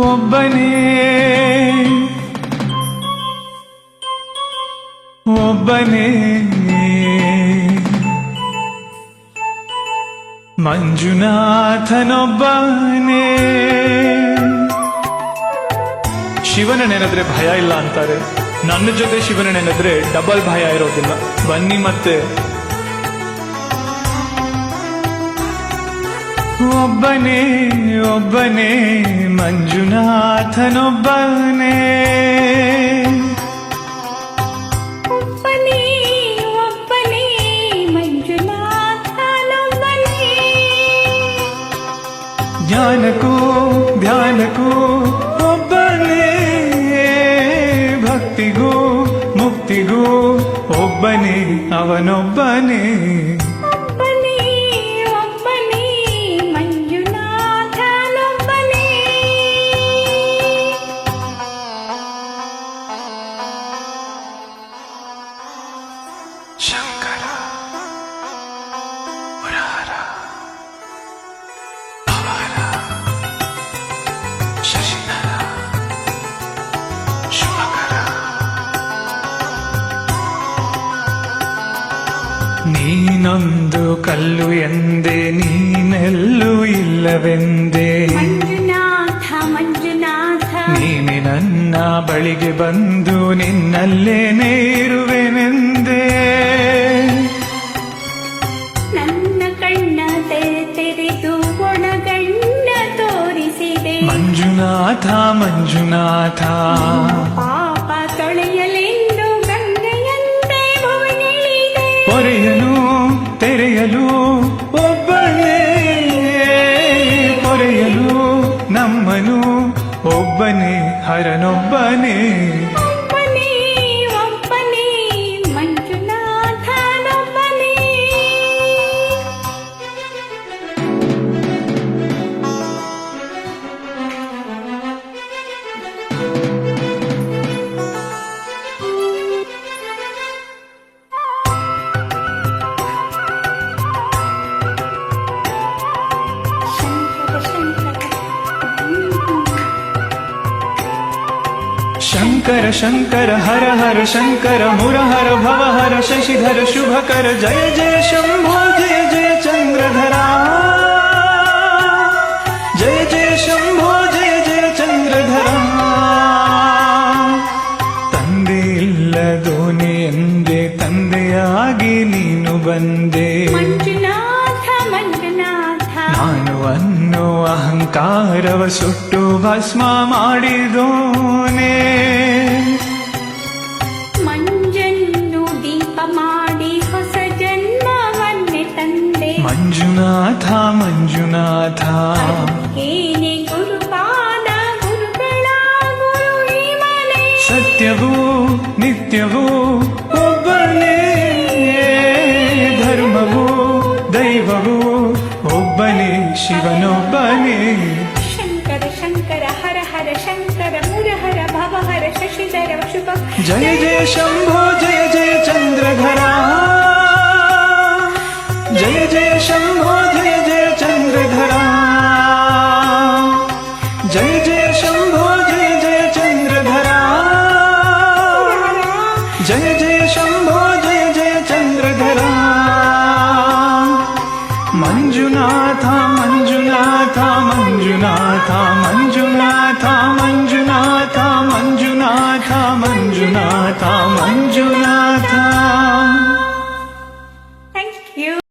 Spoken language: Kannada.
ಒಬ್ಬನೇ ಒಬ್ಬನೇ ಮಂಜುನಾಥನೊಬ್ಬನೇ. ಶಿವನ ನೆನೆದ್ರೆ ಭಯ ಇಲ್ಲ ಅಂತಾರೆ. ನನ್ನ ಜೊತೆ ಶಿವನ ನೆನೆದ್ರೆ ಡಬಲ್ ಭಯ ಇರೋದಿಲ್ಲ. ಬನ್ನಿ ಮತ್ತೆ. ಒಬ್ಬನೇ ಒಬ್ಬನೇ ಮಂಜುನಾಥನೊಬ್ಬನೇ. ಜ್ಞಾನಕ್ಕೂ ಧ್ಯಾನಕ್ಕೂ ಒಬ್ಬನೇ, ಭಕ್ತಿಗೂ ಮುಕ್ತಿಗೂ ಒಬ್ಬನೇ, ಅವನೊಬ್ಬನೇ. ಶಂಕರ ಮುರಹರ ಭವಹರ ಶಶಿಧರ ಶುಭಕರ. ನೀನೊಂದು ಕಲ್ಲು ಎಂದೆ, ನೀನೆಲ್ಲೂ ಇಲ್ಲವೆಂದೆ. ಮಂಜುನಾಥ ಮಂಜುನಾಥ ನೀನೆ ನನ್ನ ಬಳಿಗೆ ಬಂದು ನಿನ್ನಲ್ಲೇನೇ ಇರುವೆನೆಂದೆ. ನನ್ನ ಕಣ್ಣ ತೆರೆದು ಒಣಗಣ್ಣ ತೋರಿಸಿದೆ. ಮಂಜುನಾಥ ಮಂಜುನಾಥ ಪಾಪ ತೊಳೆಯಲೆಂದು ಗಂಗೆಯಂತೆ ಭುವನಿಳಿದೆ. ಪೊರೆಯಲು ತೆರೆಯಲು ಒಬ್ಬನೇ, ಪೊರೆಯಲು ನಮ್ಮನು ಒಬ್ಬನೇ, ಹರನೊಬ್ಬನೇ. ಒಬ್ಬನೇ ಒಬ್ಬನೇ ಮಂಜುನಾಥನೊಬ್ಬನೇ. ಶಂಕರ ಶಂಕರ ಹರ ಹರ ಶಂಕರ ಮುರಹರ ಭವಹರ ಶಶಿಧರ ಶುಭಕರ. ಜಯ ಜಯ ಶಂಭೋ ಜಯ ಜಯ ಚಂದ್ರಧರ. ಜಯ ಜಯ ಶಂಭೋ ಜಯ ಜಯ ಚಂದ್ರಧರ. ತಂದೆ ಇಲ್ಲ ದೋಣಿ ಎಂದೆ, ತಂದೆಯಾಗಿ ನೀನು ಬಂದೆ. ಮಂಜುನಾಥ ಮಂಜುನಾಥ ನಾನು ಅನ್ನೋ ಅಹಂಕಾರವ ಸುಟ್ಟು ಭಸ್ಮ ಮಾಡಿದೋನೆ. ಮಂಜನ್ನು ದೀಪ ಮಾಡಿ ಹೊಸ ಜನ್ಮವನ್ನೇ ತಂದೆ. ಮಂಜುನಾಥ ಮಂಜುನಾಥ ಏನೇ ಗುರುಪಾದ ಗುರುಗಳ ಗುರು ಈ ಮನೆ. ಸತ್ಯವೂ ನಿತ್ಯವೂ ಒಬ್ಬನೇ, ಧರ್ಮವೂ ದೈವವೂ ಒಬ್ಬನೇ, ಶಿವನೊಬ್ಬನೇ. ಶಂಕರ ಶಂಕರ ಹರ ಹರ ಶಂಕರ ಮುರಹರ ಭವಹರ ಶಶಿಧರ ಶುಭ. ಜಯ ಜಯ ಶಂಭೋ ಜಯ ಜಯ ಚಂದ್ರಧರ. ಜಯ ಜಯ ಶಂಭೋ ಜಯ ಜಯ ಚಂದ್ರಧರ. ಜಯ ಜಯ ಶಂಭೋ ಜಯ ಜಯ ಚಂದ್ರಧರ. ಜಯ ಜಯ ಶಂಭೋ ಜಯ ಜಯ ಚಂದ್ರಧರ. ಮಂಜುನಾಥ ಮಂಜುನಾಥ ಮಂಜುನಾಥ ಮಂಜುನಾಥ ಮಂಜುನಾಥ ಮಂಜುನಾಥ ಮಂಜುನಾಥ ಮಂಜುನಾಥ.